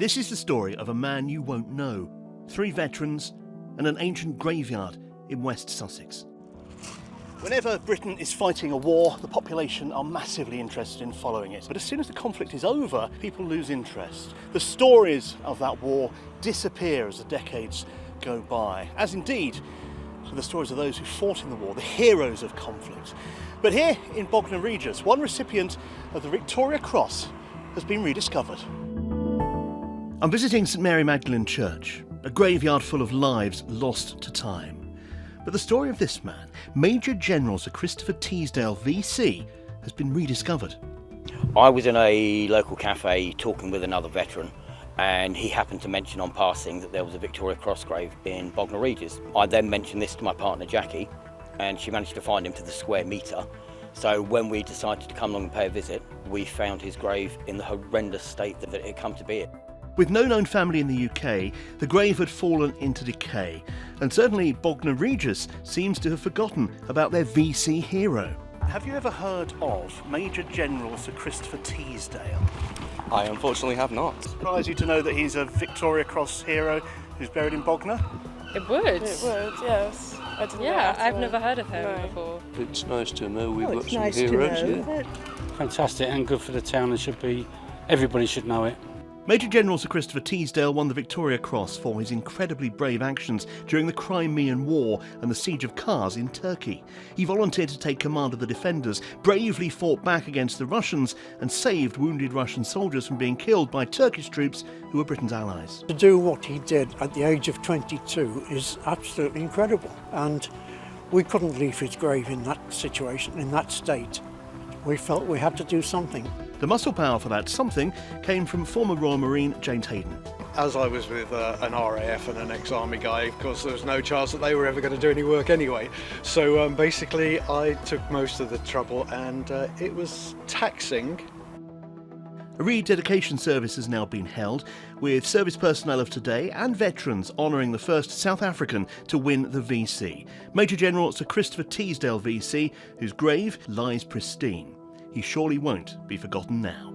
This is the story of a man you won't know, 3 veterans and an ancient graveyard in West Sussex. Whenever Britain is fighting a war, the population are massively interested in following it. But as soon as the conflict is over, people lose interest. The stories of that war disappear as the decades go by, as indeed do the stories of those who fought in the war, the heroes of conflict. But here in Bognor Regis, one recipient of the Victoria Cross has been rediscovered. I'm visiting St Mary Magdalene Church, a graveyard full of lives lost to time. But the story of this man, Major General Sir Christopher Teesdale VC, has been rediscovered. I was in a local cafe talking with another veteran, and he happened to mention on passing that there was a Victoria Cross grave in Bognor Regis. I then mentioned this to my partner Jackie, and she managed to find him to the square metre. So when we decided to come along and pay a visit, we found his grave in the horrendous state that it had come to be in. With no known family in the UK, the grave had fallen into decay, and certainly Bognor Regis seems to have forgotten about their VC hero. Have you ever heard of Major General Sir Christopher Teesdale? I unfortunately have not. Surprise you to know that he's a Victoria Cross hero who's buried in Bognor? It would. It would, yes. I've never heard of him before. It's nice to know we've got some nice heroes to know, here. Fantastic and good for the town. Everybody should know it. Major General Sir Christopher Teesdale won the Victoria Cross for his incredibly brave actions during the Crimean War and the siege of Kars in Turkey. He volunteered to take command of the defenders, bravely fought back against the Russians and saved wounded Russian soldiers from being killed by Turkish troops who were Britain's allies. To do what he did at the age of 22 is absolutely incredible, and we couldn't leave his grave in that situation, in that state. We felt we had to do something. The muscle power for that something came from former Royal Marine James Hayden. As I was with an RAF and an ex-army guy, of course there was no chance that they were ever going to do any work anyway. So basically I took most of the trouble, and it was taxing. A rededication service has now been held, with service personnel of today and veterans honouring the first South African to win the VC. Major General Sir Christopher Teesdale VC, whose grave lies pristine. He surely won't be forgotten now.